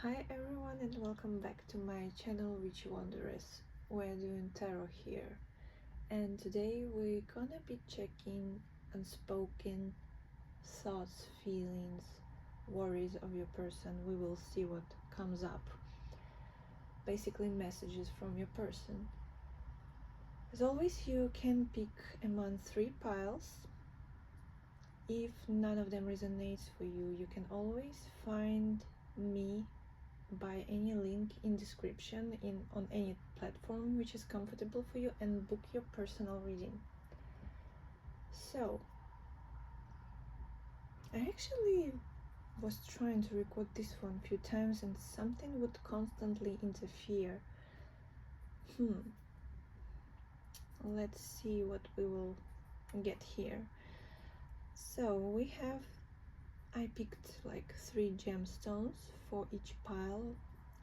Hi everyone and welcome back to my channel Witchy Wanderers. We're doing tarot here, and today we're gonna be checking unspoken thoughts, feelings, worries of your person. We will see what comes up. Basically messages from your person. As always, you can pick among 3 piles. If none of them resonates for you, you can always find me by any link in description on any platform which is comfortable for you and book your personal reading. So I actually was trying to record this one a few times and something would constantly interfere. Let's see what we will get here. So I picked like 3 gemstones for each pile.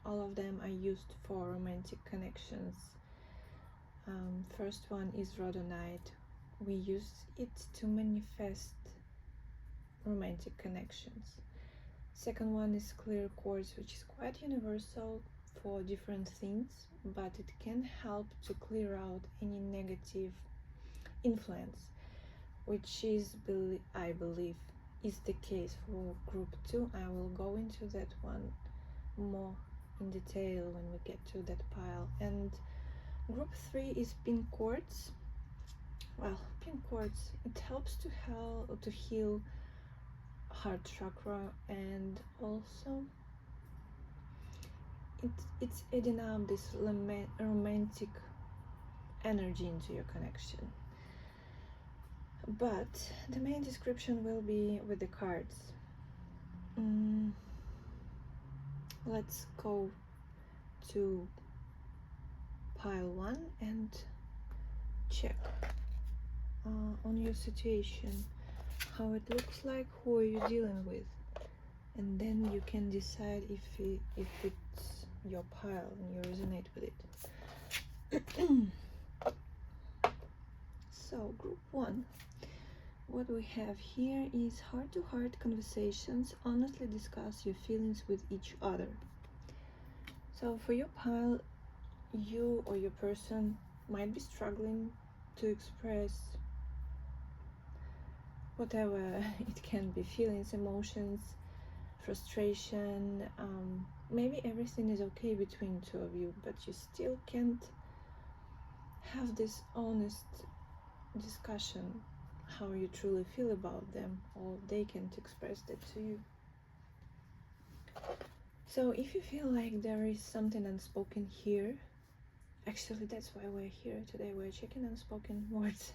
All of them I used for romantic connections. First one is rhodonite. We use it to manifest romantic connections. Second one is clear quartz, which is quite universal for different things, but it can help to clear out any negative influence, which is, I believe, is the case for group 2. I will go into that one more in detail when we get to that pile. And group 3 is pink quartz. Well, pink quartz, it helps to heal heart chakra, and also it's adding up this romantic energy into your connection. But the main description will be with the cards. Let's go to pile 1 and check on your situation, how it looks like, who are you dealing with, and then you can decide if it's your pile and you resonate with it. So group 1, what we have here is heart-to-heart conversations. Honestly discuss your feelings with each other. So for your pile, you or your person might be struggling to express whatever it can be, feelings, emotions, frustration. Maybe everything is okay between two of you, but you still can't have this honest discussion how you truly feel about them, or they can't express that to you. So if you feel like there is something unspoken here, actually that's why we're here today. We're checking unspoken words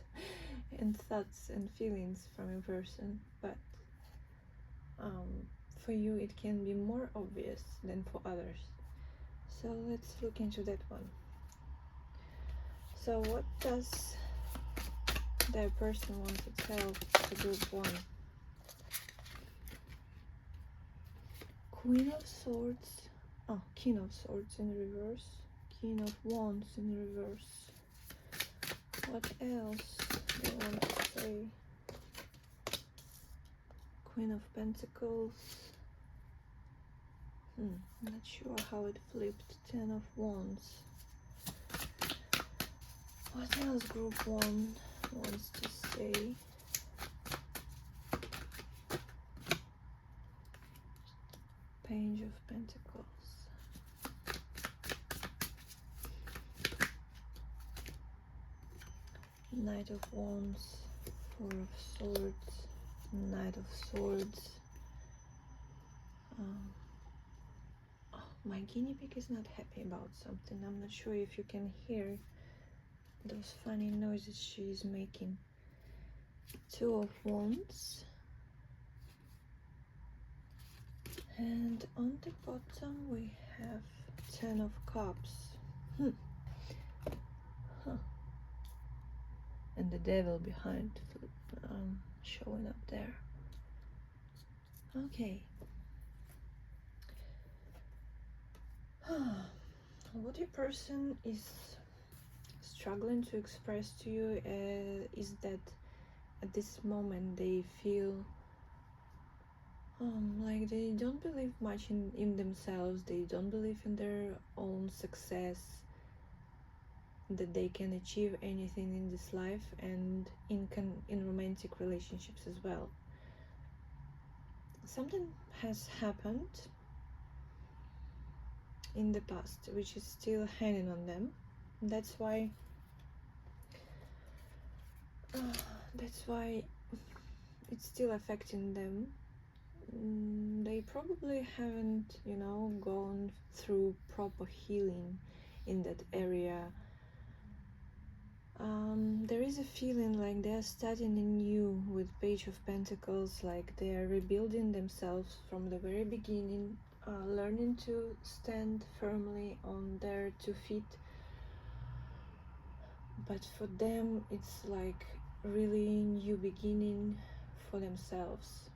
and thoughts and feelings from a person, but for you it can be more obvious than for others. So let's look into that one. So what does that person want to tell to group 1? Queen of Swords, King of Swords in reverse, King of Wands in reverse. What else do they want to say? Queen of Pentacles. Not sure how it flipped. 10 of Wands. What else group 1 wants to say? Page of Pentacles. Knight of Wands. 4 of Swords. Knight of Swords. My guinea pig is not happy about something. I'm not sure if you can hear those funny noises she is making. 2 of Wands. And on the bottom we have 10 of Cups. And the devil behind, showing up there. Okay. What your person is struggling to express to you is that at this moment they feel Like they don't believe much in themselves, they don't believe in their own success, that they can achieve anything in this life, and in romantic relationships as well. Something has happened in the past which is still hanging on them. That's why that's why it's still affecting them. They probably haven't, gone through proper healing in that area. There is a feeling like they're starting anew with Page of Pentacles, like they are rebuilding themselves from the very beginning, learning to stand firmly on their 2 feet. But for them, it's like really new beginning for themselves.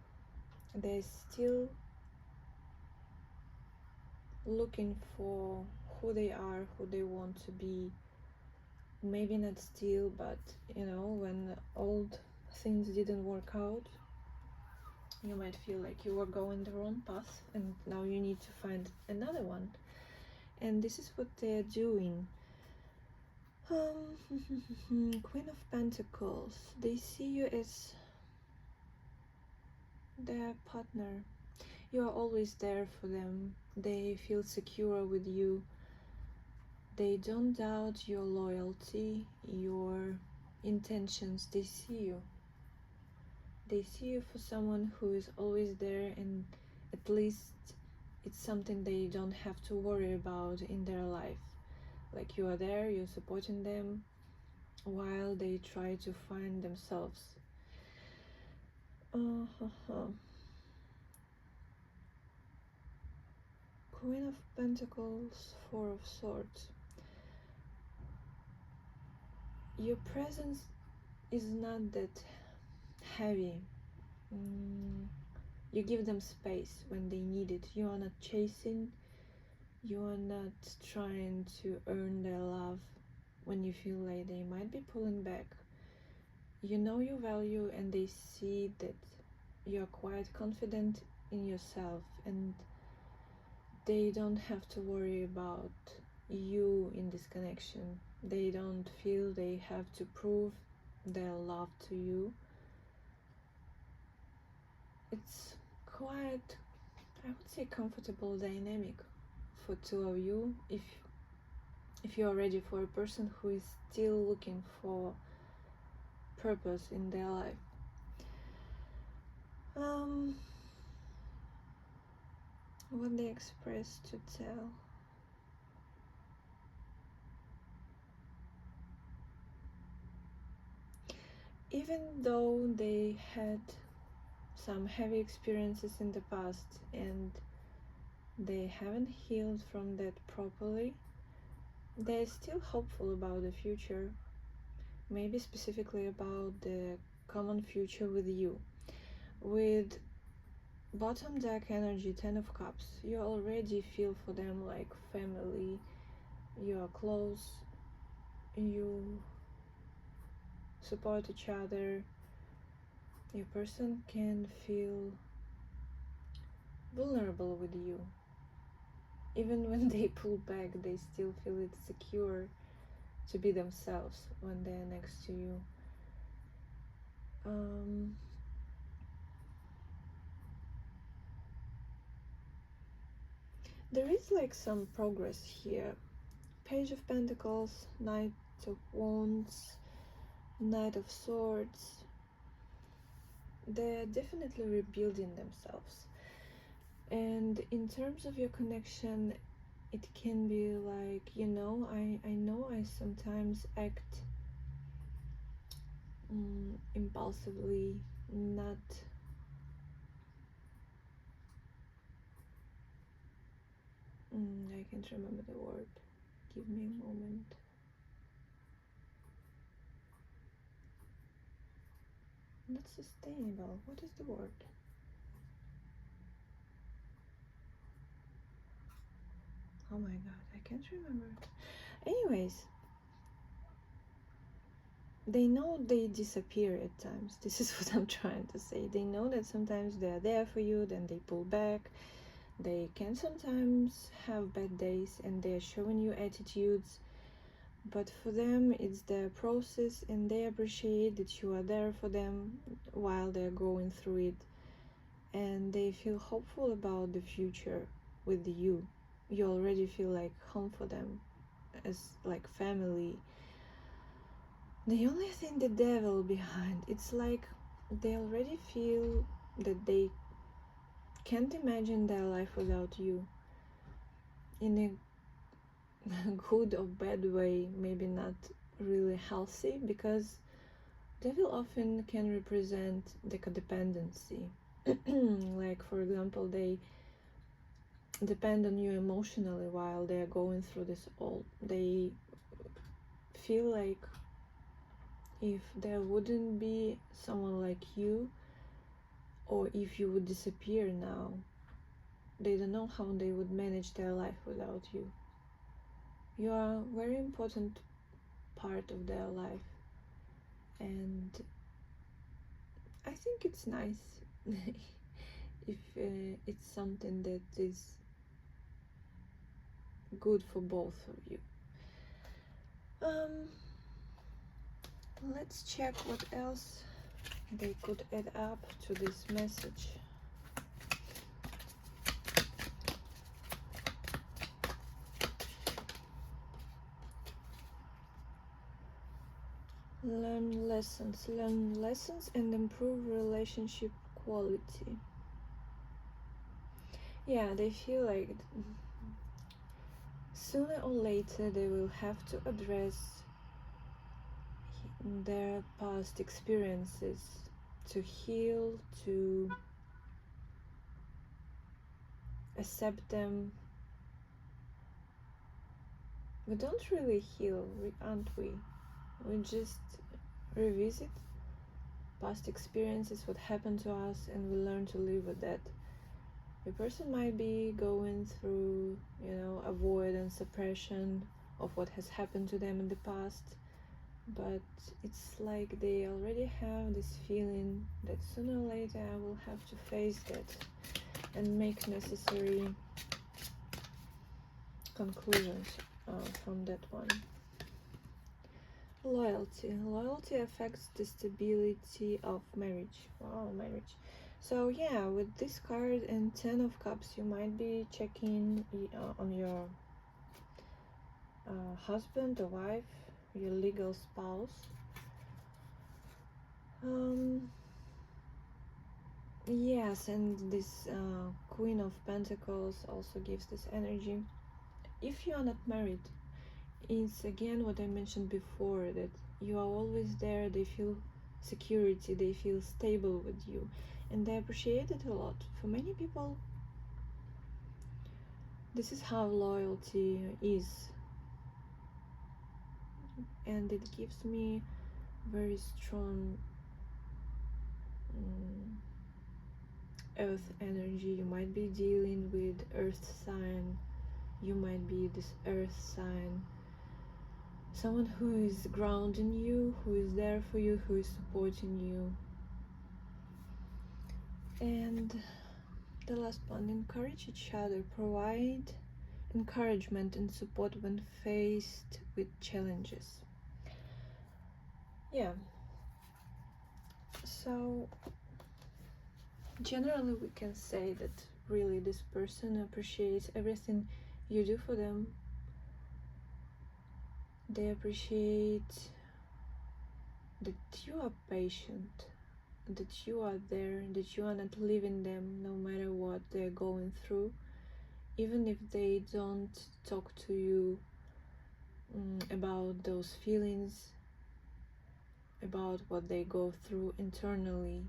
They're still looking for who they are, who they want to be. Maybe not still, but when old things didn't work out, you might feel like you were going the wrong path and now you need to find another one. And this is what they're doing. Queen of Pentacles, they see you as their partner. You are always there for them. They feel secure with you. They don't doubt your loyalty, your intentions. They see you. They see you for someone who is always there, and at least it's something they don't have to worry about in their life. Like you are there, you're supporting them while they try to find themselves. Queen of Pentacles, Four of Swords. Your presence is not that heavy. You give them space when they need it. You are not chasing. You are not trying to earn their love when you feel like they might be pulling back. You know your value, and they see that you're quite confident in yourself, and they don't have to worry about you in this connection. They don't feel they have to prove their love to you. It's quite, I would say, comfortable dynamic for two of you, if you are ready for a person who is still looking for purpose in their life. What they express to tell. Even though they had some heavy experiences in the past and they haven't healed from that properly, they're still hopeful about the future, maybe specifically about the common future with you. With bottom deck energy, 10 of Cups, you already feel for them like family. You are close, you support each other. Your person can feel vulnerable with you. Even when they pull back, they still feel it's secure to be themselves when they're next to you. There is like some progress here. Page of Pentacles, Knight of Wands, Knight of Swords. They're definitely rebuilding themselves. And in terms of your connection, it can be like, I know I sometimes act impulsively, not I can't remember the word. Give me a moment. Not sustainable. What is the word? Oh my god, I can't remember. Anyways, they know they disappear at times. This is what I'm trying to say. They know that sometimes they're there for you, then they pull back. They can sometimes have bad days and they're showing you attitudes, but for them it's their process and they appreciate that you are there for them while they're going through it, and they feel hopeful about the future with you. You already feel like home for them, as like family. The only thing the devil behind, it's like they already feel that they can't imagine their life without you, in a good or bad way, maybe not really healthy, because devil often can represent the codependency. Like, for example, they depend on you emotionally while they're going through this all. They feel like if there wouldn't be someone like you, or if you would disappear now, they don't know how they would manage their life without you. You are a very important part of their life, and I think it's nice if it's something that is good for both of you. Let's check what else they could add up to this message. Learn lessons and improve relationship quality. Yeah, they feel like sooner or later they will have to address their past experiences, to heal, to accept them. We don't really heal, aren't we? We just revisit past experiences, what happened to us, and we learn to live with that. The person might be going through, avoidance, suppression of what has happened to them in the past, but it's like they already have this feeling that sooner or later I will have to face that and make necessary conclusions from that one. Loyalty affects the stability of marriage. Wow, marriage. So yeah, with this card and 10 of cups, you might be checking on your husband or wife, your legal spouse. Yes, and this Queen of Pentacles also gives this energy. If you are not married, it's again what I mentioned before, that you are always there. They feel security, they feel stable with you, and they appreciate it a lot. For many people, this is how loyalty is, and it gives me very strong earth energy. You might be dealing with earth sign, you might be this earth sign, someone who is grounding you, who is there for you, who is supporting you. And the last one, encourage each other, provide encouragement and support when faced with challenges. Yeah, so generally we can say that really this person appreciates everything you do for them. They appreciate that you are patient, that you are there, that you are not leaving them no matter what they're going through, even if they don't talk to you about those feelings, about what they go through internally.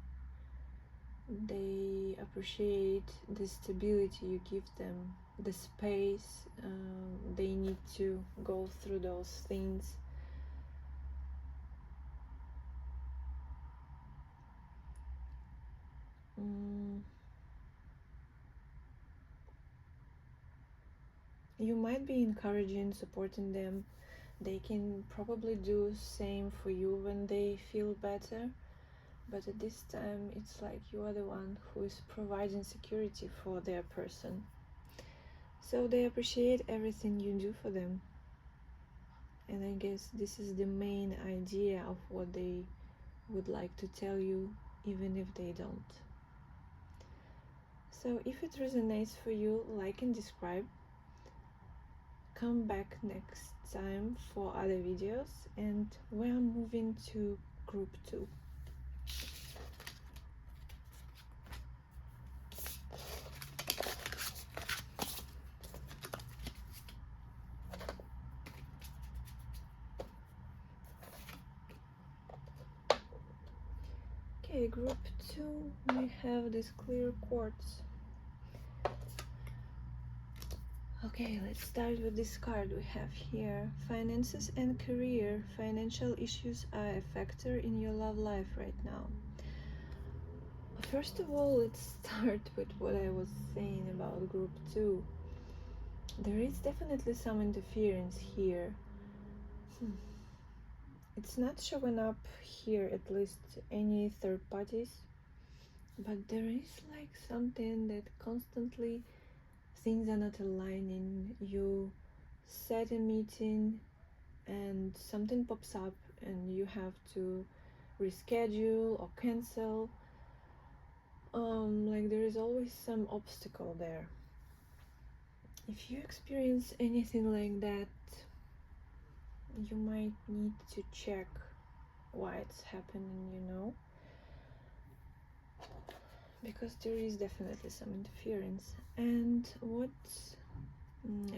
They appreciate the stability you give them, the space they need to go through those things. You might be encouraging, supporting them, They can probably do same for you when they feel better, but at this time it's like you are the one who is providing security for their person. So they appreciate everything you do for them. And I guess this is the main idea of what they would like to tell you, even if they don't. So if it resonates for you, like and subscribe. Come back next time for other videos, and we are moving to group 2. Okay, group 2, we have this clear quartz. Okay, let's start with this card we have here. Finances and career. Financial issues are a factor in your love life right now. First of all, let's start with what I was saying about group 2. There is definitely some interference here. It's not showing up here, at least any third parties, but there is like something that constantly things are not aligning. You set a meeting and something pops up and you have to reschedule or cancel. Like there is always some obstacle there. If you experience anything like that, you might need to check why it's happening, because there is definitely some interference. And what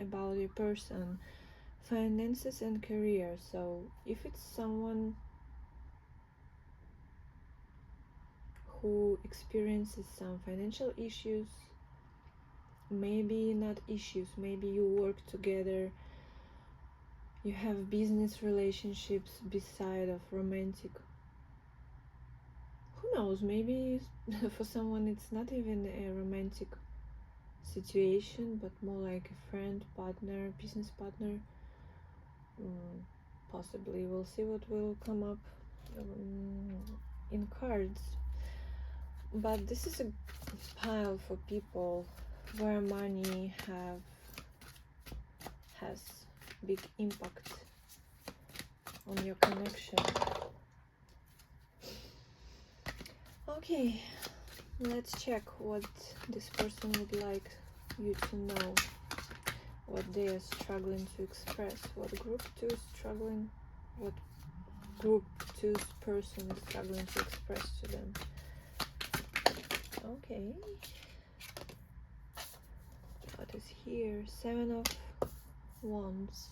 about your person? Finances and career. So if it's someone who experiences some financial issues, maybe not issues, maybe you work together, you have business relationships beside of romantic, who knows, maybe for someone it's not even a romantic situation, but more like a friend, partner, business partner. Possibly we'll see what will come up in cards. But this is a pile for people where money has big impact on your connection. Okay, let's check what this person would like you to know, what they are struggling to express, what group 2 is struggling, what group 2's person is struggling to express to them. Okay, what is here? 7 of Wands,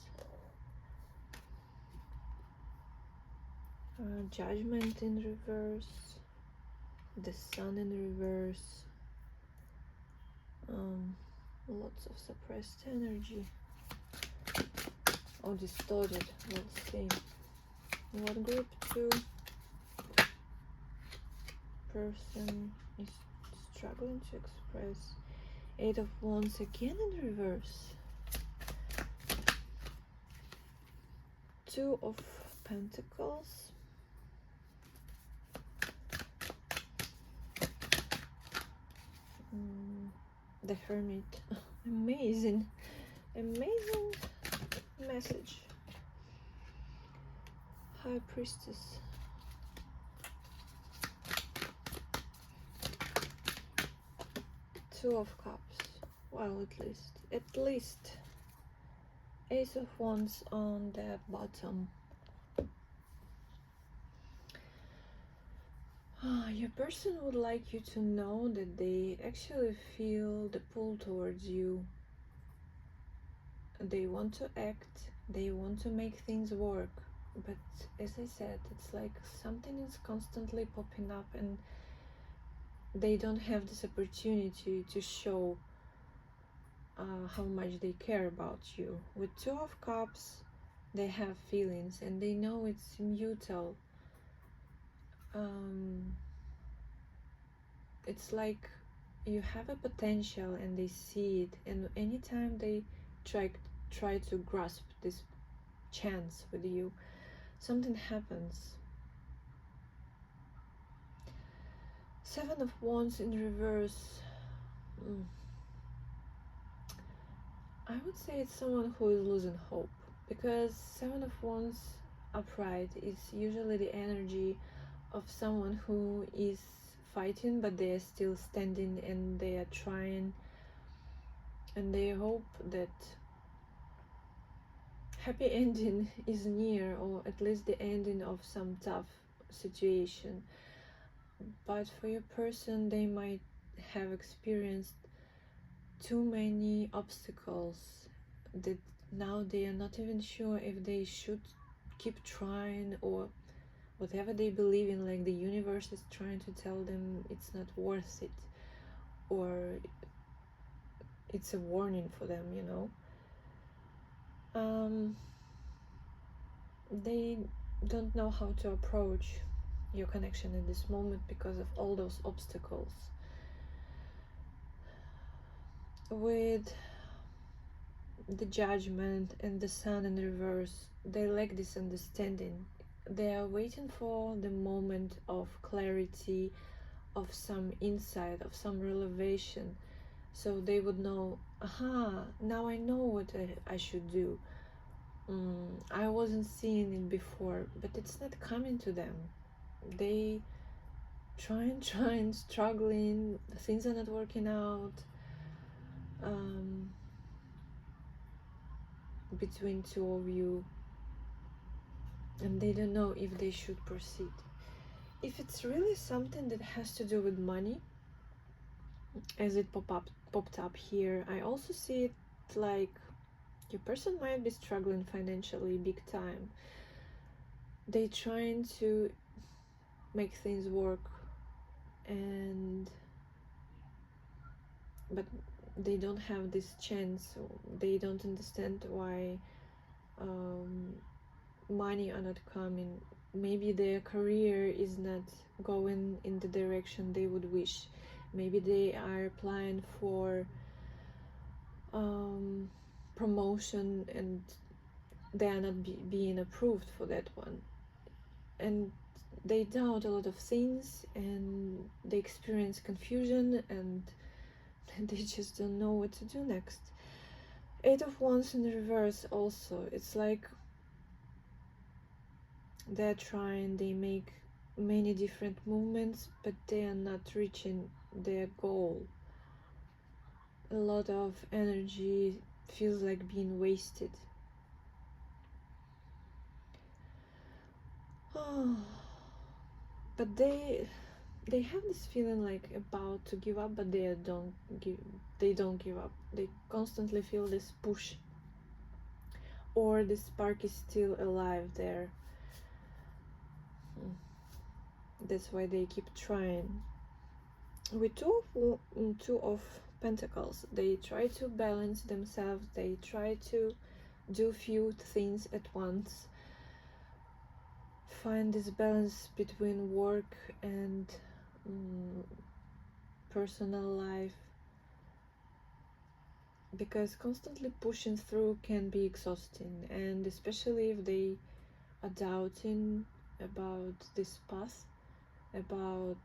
Judgment in reverse, the Sun in reverse, lots of suppressed energy or distorted. Let's see what group 2 person is struggling to express. 8 of Wands again in reverse, 2 of Pentacles, the Hermit. Amazing message. High Priestess, Two of Cups. Well, at least Ace of Wands on the bottom. Your person would like you to know that they actually feel the pull towards you. They want to act, they want to make things work, but as I said, it's like something is constantly popping up and they don't have this opportunity to show how much they care about you. With 2 of Cups, they have feelings and they know it's mutual. It's like you have a potential and they see it, and anytime they try to grasp this chance with you. Something happens. Seven of Wands in reverse. I would say it's someone who is losing hope, because Seven of Wands upright is usually the energy of someone who is fighting, but they are still standing and they are trying, and they hope that happy ending is near, or at least the ending of some tough situation. But for your person, they might have experienced too many obstacles that now they are not even sure if they should keep trying, or whatever they believe in, like the universe is trying to tell them it's not worth it, or it's a warning for them, you know. They don't know how to approach your connection in this moment because of all those obstacles. With the Judgment and the Sun in reverse, they lack this understanding. They are waiting for the moment of clarity, of some insight, of some revelation, so they would know, aha, now I know what I should do. I wasn't seeing it before, but it's not coming to them. They trying, struggling, things are not working out between two of you, and they don't know if they should proceed. If it's really something that has to do with money, as it popped up here, I also see it like your person might be struggling financially big time. They trying to make things work, but they don't have this chance. They don't understand why money are not coming. Maybe their career is not going in the direction they would wish. Maybe they are applying for promotion and they are not being approved for that one, and they doubt a lot of things and they experience confusion and they just don't know what to do next. Eight of Wands in reverse also, it's like they're trying, they make many different movements, but they are not reaching their goal. A lot of energy feels like being wasted. But they have this feeling like about to give up, but they don't give up. They constantly feel this push, or the spark is still alive there. That's why they keep trying. With two of Pentacles, they try to balance themselves. They try to do few things at once, find this balance between work and personal life, because constantly pushing through can be exhausting, and especially if they are doubting about this path, about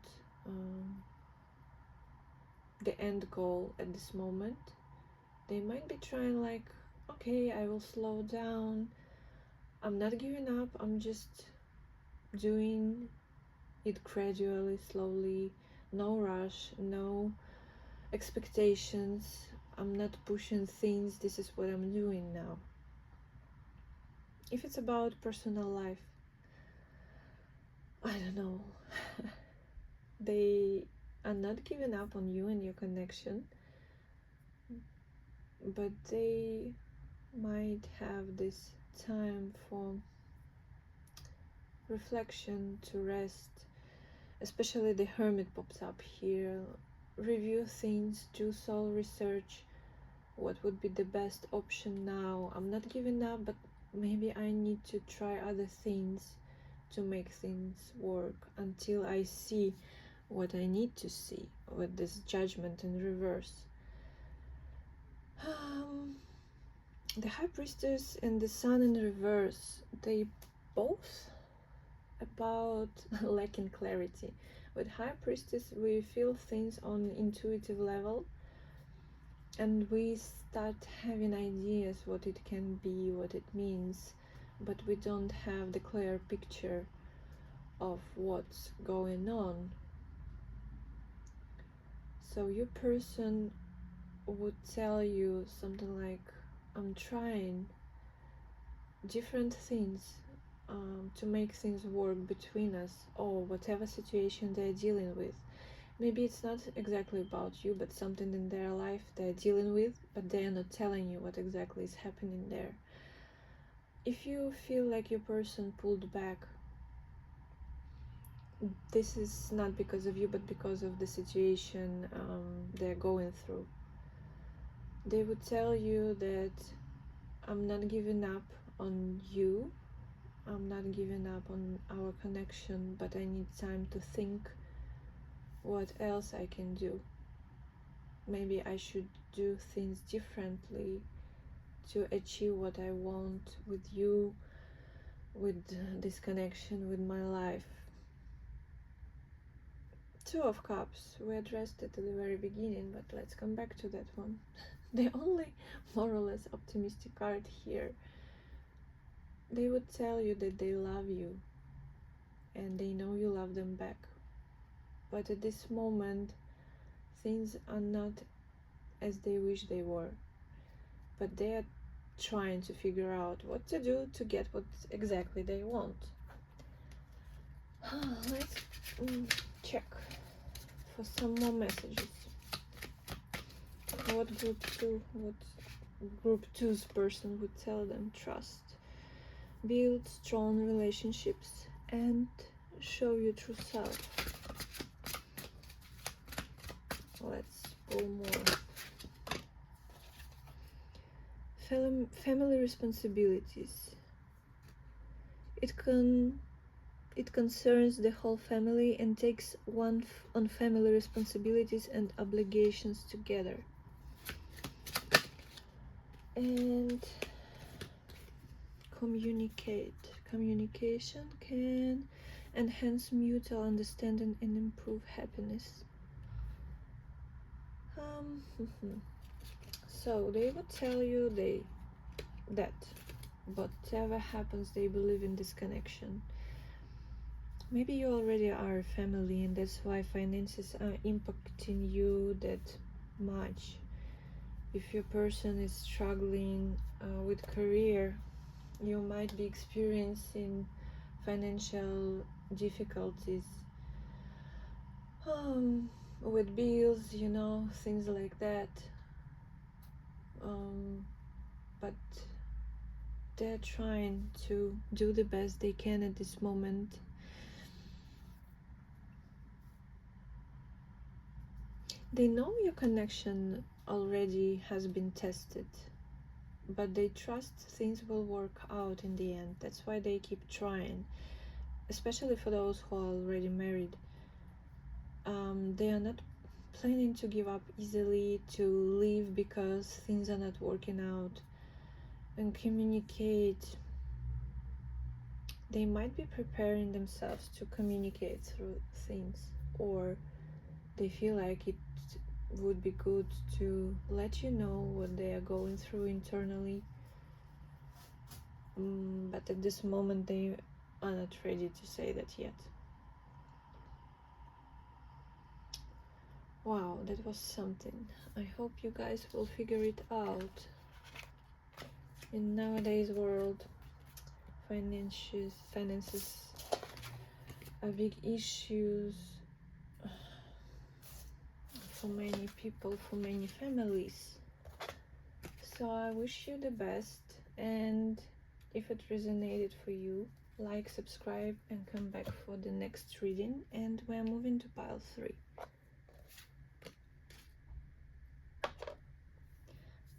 the end goal at this moment. They might be trying like, okay, I will slow down, I'm not giving up, I'm just doing it gradually, slowly, no rush, no expectations, I'm not pushing things, this is what I'm doing now. If it's about personal life, I don't know. They are not giving up on you and your connection, but they might have this time for reflection, to rest. Especially the Hermit pops up here. Review things, do soul research, what would be the best option now. I'm not giving up, but maybe I need to try other things to make things work until I see what I need to see, with this Judgment in reverse. The High Priestess and the Sun in reverse, they both about lacking clarity. With High Priestess, we feel things on intuitive level, and we start having ideas what it can be, what it means, but we don't have the clear picture of what's going on. So your person would tell you something like, I'm trying different things to make things work between us, or whatever situation they're dealing with. Maybe it's not exactly about you, but something in their life they're dealing with, but they're not telling you what exactly is happening there. If you feel like your person pulled back, this is not because of you, but because of the situation they're going through. They would tell you that I'm not giving up on you, I'm not giving up on our connection, but I need time to think what else I can do. Maybe I should do things differently to achieve what I want with you, with this connection, with my life. Two of Cups, we addressed it at the very beginning, but let's come back to that one. The only more or less optimistic card here. They would tell you that they love you and they know you love them back. But at this moment, things are not as they wish they were. But they are trying to figure out what to do to get what exactly they want. Let's check for some more messages. What group 2's person would tell them? Trust, build strong relationships, and show your true self. Let's pull more. Family responsibilities. It concerns the whole family and takes one on family responsibilities and obligations together. And communication can enhance mutual understanding and improve happiness. So they would tell you that whatever happens, they believe in this connection. Maybe you already are a family, and that's why finances are impacting you that much. If your person is struggling with career, you might be experiencing financial difficulties with bills, things like that. But they're trying to do the best they can at this moment. They know your connection already has been tested, but they trust things will work out in the end. That's why they keep trying, especially for those who are already married. They are not planning to give up easily, to leave because things are not working out, and communicate. They might be preparing themselves to communicate through things, or they feel like it would be good to let you know what they are going through internally. But at this moment they are not ready to say that yet. Wow, that was something. I hope you guys will figure it out. In nowadays world, finances are big issues for many people, for many families. So I wish you the best, and if it resonated for you, like, subscribe, and come back for the next reading. And we're moving to pile 3.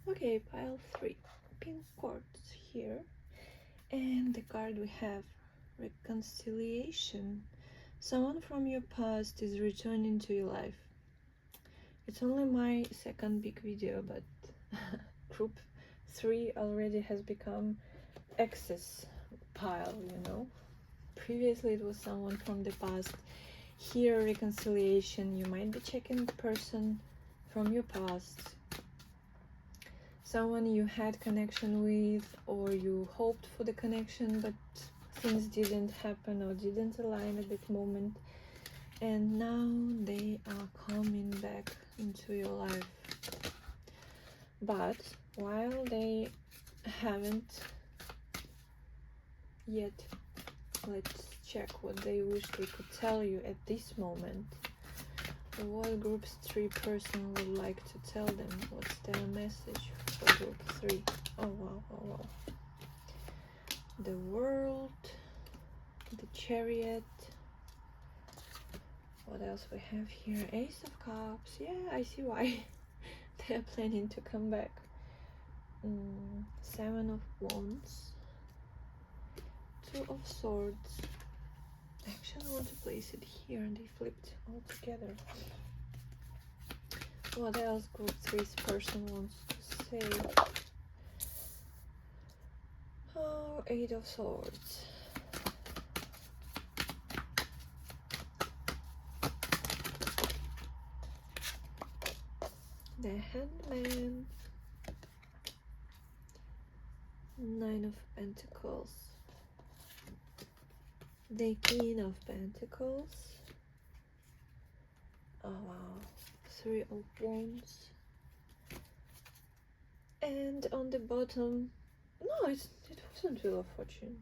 Okay, pile 3, pink quartz here, and the card we have, reconciliation. Someone from your past is returning to your life. It's only my second big video, but group 3 already has become excess pile, you know. Previously it was someone from the past. Here, reconciliation. You might be checking the person from your past, someone you had connection with, or you hoped for the connection, but things didn't happen or didn't align at that moment, and now they are coming back into your life. But while they haven't yet, let's check what they wish they could tell you at this moment. What groups 3 person would like to tell them? What's their message for group 3? Oh wow, oh wow. The World, the Chariot. What else we have here? Ace of Cups. Yeah, I see why they're planning to come back. 7 of Wands. 2 of Swords. Actually, I want to place it here, and they flipped all together. What else group 3's person wants to say? Oh, 8 of Swords. The Hangman. 9 of Pentacles. The King of Pentacles. Oh wow. 3 of Wands. And on the bottom, no, it wasn't Wheel of Fortune.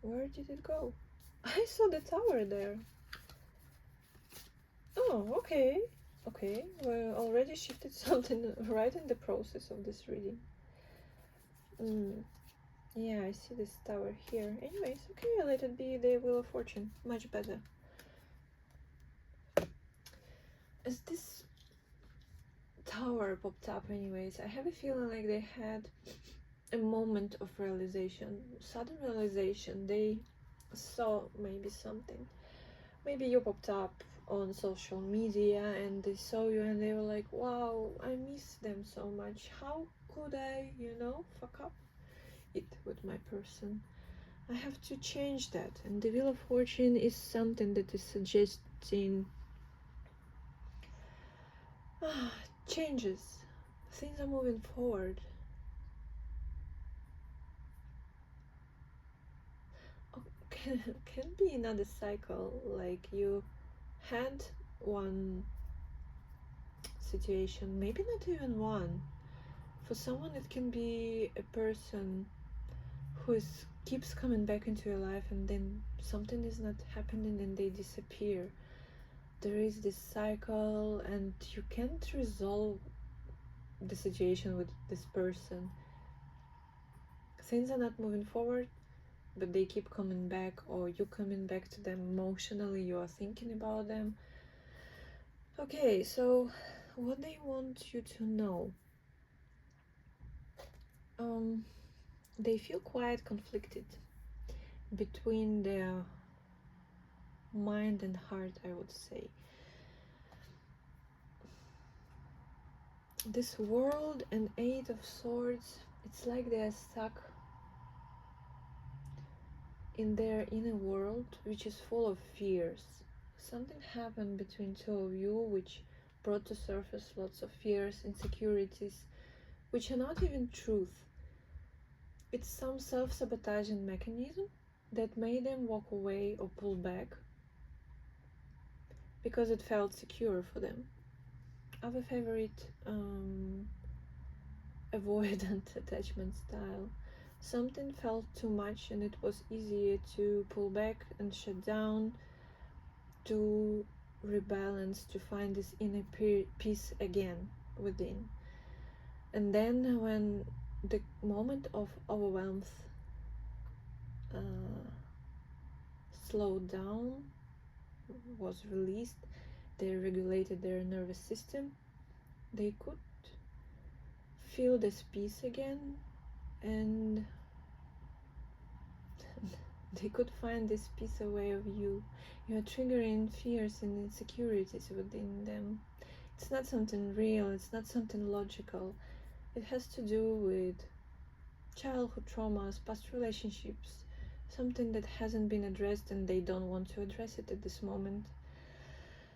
Where did it go? I saw the Tower there. Oh, okay. Okay, we already shifted something right in the process of this reading. Yeah, I see this Tower here. Anyways, okay, let it be the Wheel of Fortune. Much better. As this Tower popped up anyways, I have a feeling like they had a moment of realization, sudden realization. They saw maybe something. Maybe you popped up on social media and they saw you and they were like, wow, I miss them so much. How could I, you know, fuck up it with my person? I have to change that. And the Wheel of Fortune is something that is suggesting changes. Things are moving forward. Can be another cycle, like you had one situation, maybe not even one. For someone it can be a person who keeps coming back into your life and then something is not happening and they disappear. There is this cycle and you can't resolve the situation with this person. Things are not moving forward, but they keep coming back, or you coming back to them emotionally, you are thinking about them. Okay, so what they want you to know, they feel quite conflicted between their mind and heart, I would say. This World and 8 of Swords, it's like they're stuck in their inner world, which is full of fears. Something happened between 2 of you which brought to surface lots of fears, insecurities, which are not even truth. It's some self-sabotaging mechanism that made them walk away or pull back because it felt secure for them. Our favorite avoidant attachment style. Something felt too much and it was easier to pull back and shut down, to rebalance, to find this inner peace again within. And then when the moment of overwhelm slowed down, was released, they regulated their nervous system, they could feel this peace again, and they could find this peace away of you. You're triggering fears and insecurities within them. It's not something real, it's not something logical. It has to do with childhood traumas, past relationships, something that hasn't been addressed and they don't want to address it at this moment.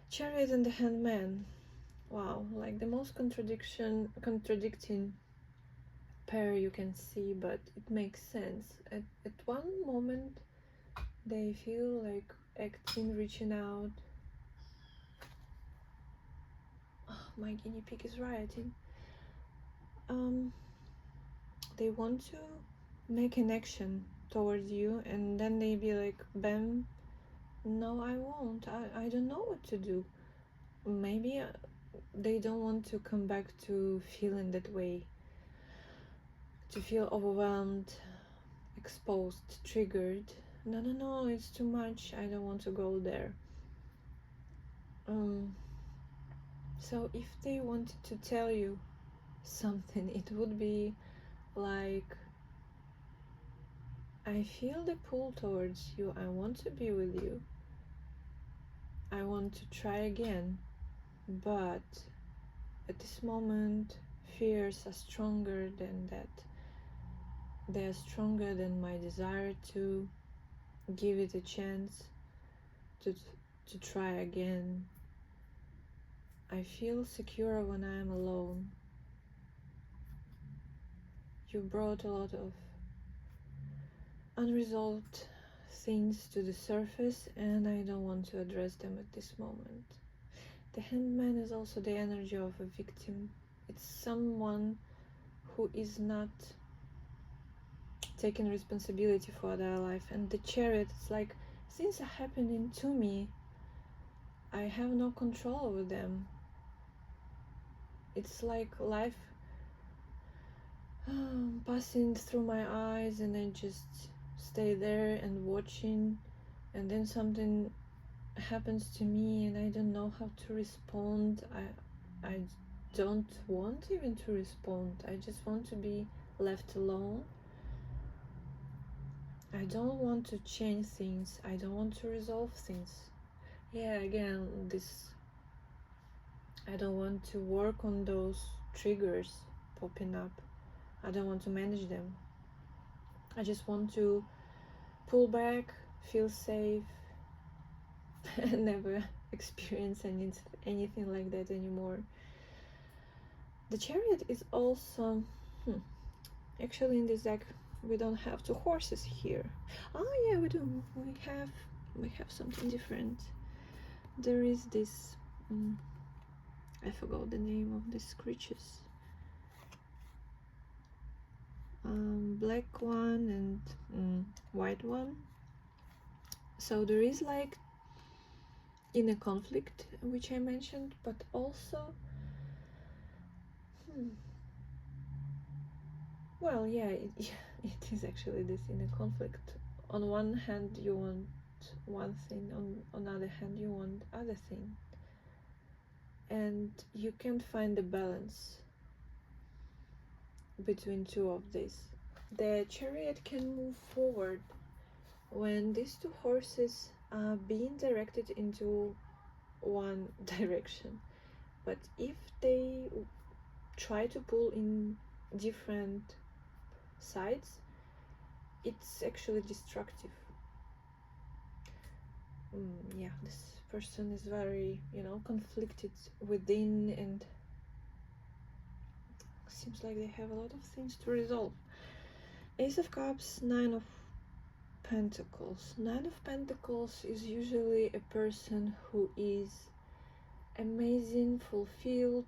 Chariot and the Hangman. Wow, like the most contradicting pair you can see, but it makes sense. At one moment, they feel like acting, reaching out. Oh, my guinea pig is rioting. They want to make an action towards you, and then they be like, bam, no, I won't. I don't know what to do. Maybe they don't want to come back to feeling that way, to feel overwhelmed, exposed, triggered. No, it's too much. I don't want to go there. So if they wanted to tell you something, it would be like, I feel the pull towards you. I want to be with you. I want to try again. But at this moment, fears are stronger than that. They are stronger than my desire to give it a chance, to try again. I feel secure when I am alone. You brought a lot of unresolved things to the surface, and I don't want to address them at this moment. The Hangman is also the energy of a victim. It's someone who is not taking responsibility for their life. And the Chariot, it's like, things are happening to me, I have no control over them. It's like life passing through my eyes, and I just stay there and watching, and then something happens to me and I don't know how to respond. I don't want even to respond. I just want to be left alone. I don't want to change things. I don't want to resolve things. Yeah, again, this, I don't want to work on those triggers popping up. I don't want to manage them. I just want to pull back, feel safe, and never experience anything like that anymore. The Chariot is also, actually in this deck we don't have two horses here. Oh yeah, we do. We have something different. There is this, I forgot the name of these creatures. Black one and white one. So there is like inner conflict, which I mentioned, but also, well, yeah, it is actually this inner conflict. On one hand, you want one thing, on the other hand, you want other thing, and you can't find the balance between two of these. The Chariot can move forward when these two horses are being directed into one direction, but if they try to pull in different sides, it's actually destructive. Yeah, this person is very, conflicted within, and seems like they have a lot of things to resolve. Ace of Cups, Nine of Pentacles. Nine of Pentacles is usually a person who is amazing, fulfilled,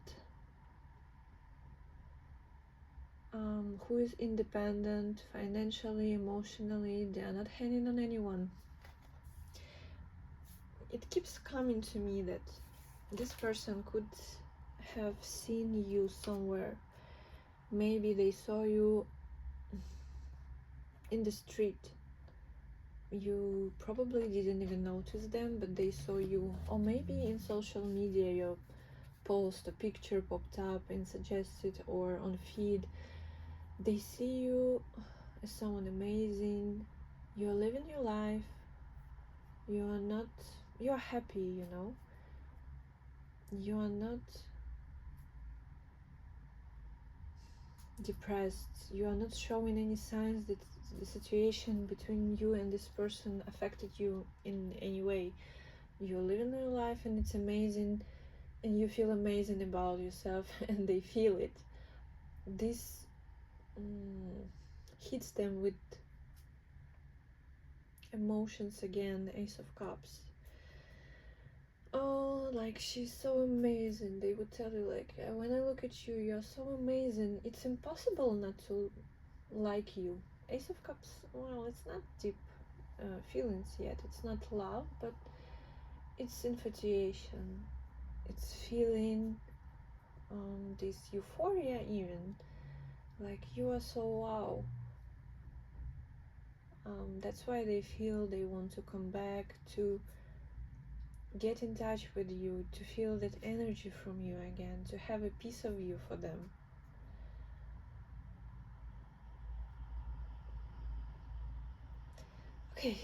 who is independent financially, emotionally. They are not hanging on anyone. It keeps coming to me that this person could have seen you somewhere. Maybe they saw you in the street. You probably didn't even notice them, but they saw you. Or maybe in social media, your post, a picture popped up and suggested, or on feed. They see you as someone amazing. You're living your life. You're happy, You are not depressed. You are not showing any signs that the situation between you and this person affected you in any way. You're living your life and it's amazing, and you feel amazing about yourself and they feel it. This hits them with emotions again. Ace of Cups. Oh, like, she's so amazing. They would tell you, like, when I look at you, you're so amazing. It's impossible not to like you. Ace of Cups, well, it's not deep feelings yet. It's not love, but it's infatuation. It's feeling this euphoria, even. Like, you are so wow. That's why they feel they want to come back, to get in touch with you, to feel that energy from you again, to have a piece of you for them. Okay,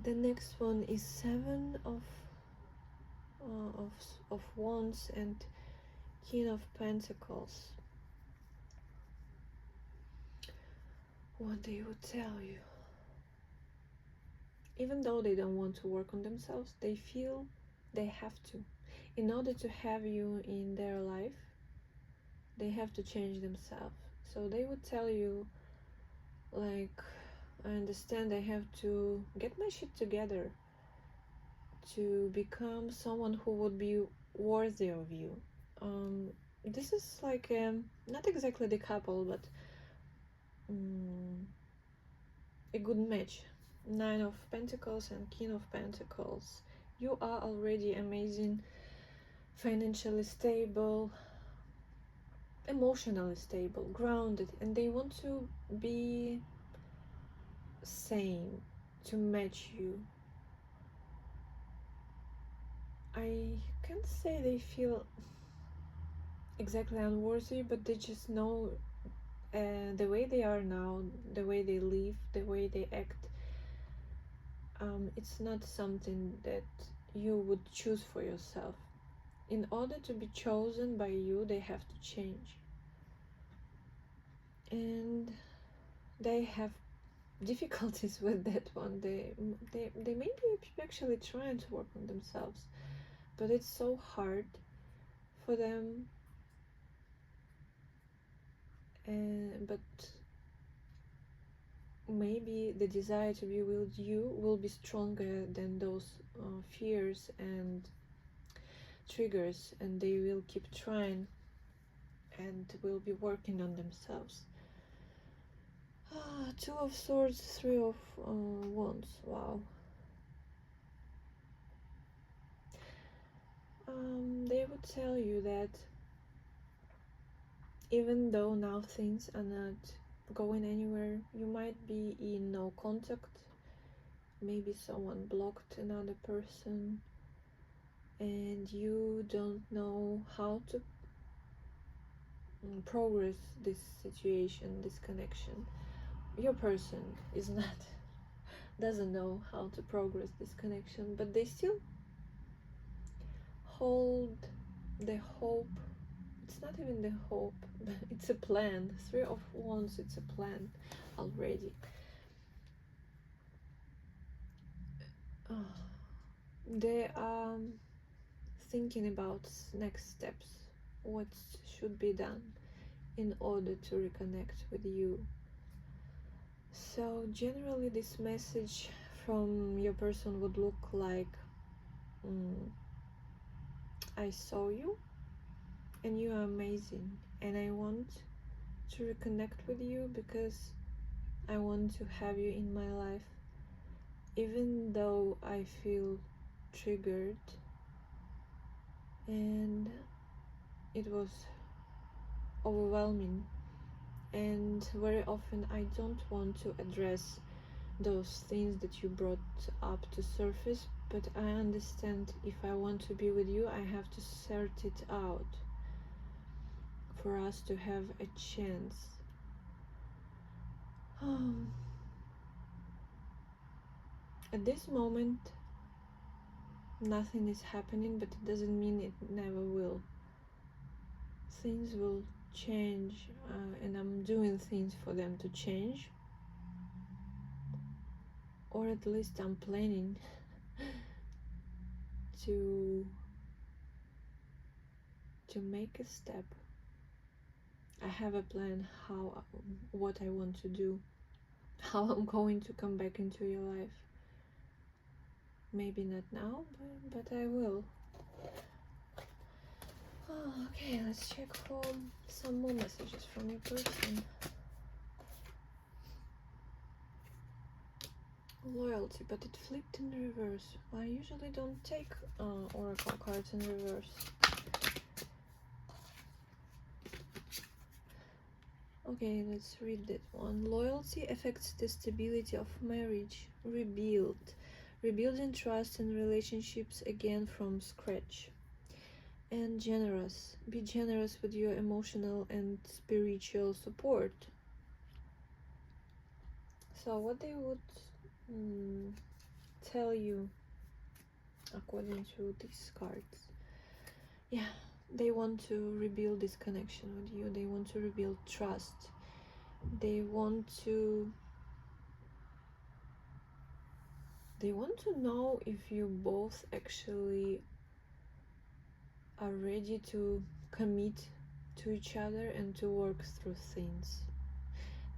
the next one is Seven of Wands and King of Pentacles. What they would tell you. Even though they don't want to work on themselves, they feel they have to. In order to have you in their life, they have to change themselves. So they would tell you, like, I understand I have to get my shit together to become someone who would be worthy of you. This is like not exactly the couple, but a good match. Nine of Pentacles and King of Pentacles. You are already amazing, financially stable, emotionally stable, grounded, and they want to be same, to match you. I can't say they feel exactly unworthy, but they just know the way they are now, the way they live, the way they act, it's not something that you would choose for yourself. In order to be chosen by you, they have to change. And they have difficulties with that one. They may be actually trying to work on themselves, but it's so hard for them. But maybe the desire to be with you will be stronger than those fears and triggers, and they will keep trying and will be working on themselves. Two of Swords, Three of Wands. Wow. They would tell you that even though now things are not going anywhere, you might be in no contact. Maybe someone blocked another person and you don't know how to progress this situation, this connection. Your person is not doesn't know how to progress this connection, but they still hold the hope. It's not even the hope, it's a plan. Three of Wands, it's a plan already. They are thinking about next steps, what should be done in order to reconnect with you. So generally this message from your person would look like, I saw you and you are amazing, and I want to reconnect with you because I want to have you in my life, even though I feel triggered and it was overwhelming, and very often I don't want to address those things that you brought up to surface, but I understand if I want to be with you, I have to sort it out for us to have a chance. At this moment nothing is happening, but it doesn't mean it never will. Things will change, and I'm doing things for them to change, or at least I'm planning to make a step. I have a plan what I want to do, how I'm going to come back into your life. Maybe not now, but I will. Oh, okay, let's check for some more messages from your person. Loyalty, but it flipped in reverse. I usually don't take oracle cards in reverse. Okay, let's read that one. Loyalty affects the stability of marriage. Rebuilding trust and relationships again from scratch. And generous. Be generous with your emotional and spiritual support. So what they would tell you according to these cards? Yeah, they want to rebuild this connection with you. They want to rebuild trust. They want to know if you both actually are ready to commit to each other and to work through things.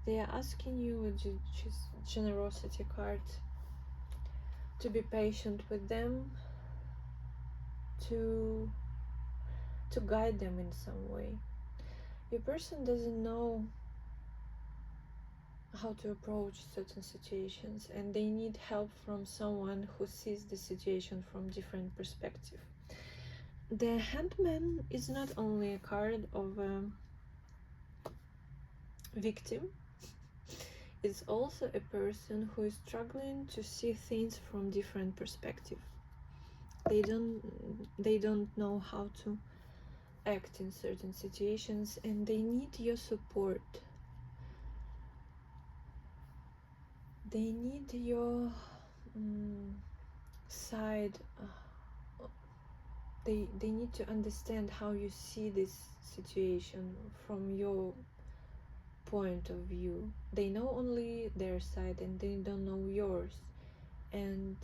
They are asking you with generosity card to be patient with them, to guide them in some way. Your person doesn't know how to approach certain situations, and they need help from someone who sees the situation from different perspective. The Handman is not only a card of a victim, it's also a person who is struggling to see things from different perspective. They don't know how to act in certain situations, and they need your support. They need your side. They need to understand how you see this situation from your point of view. They know only their side and they don't know yours, and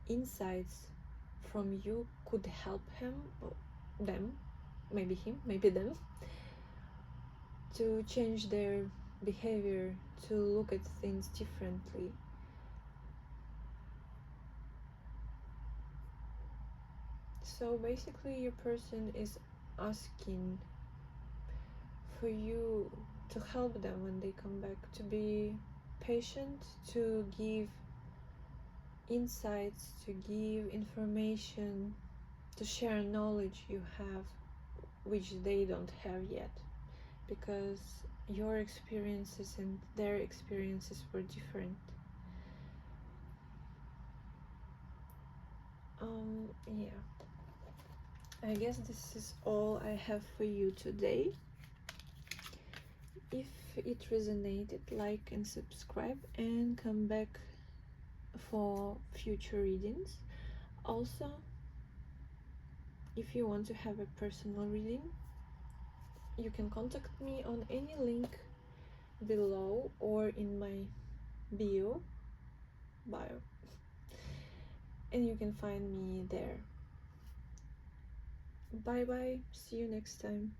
insights from you could help them, maybe him, maybe them, to change their behavior, to look at things differently. So basically your person is asking for you to help them when they come back, to be patient, to give insights, to give information, to share knowledge you have which they don't have yet, because your experiences and their experiences were different. Yeah, I guess this is all I have for you today. If it resonated, like and subscribe, and come back for future readings. Also, if you want to have a personal reading, you can contact me on any link below or in my bio, and you can find me there. Bye bye, see you next time.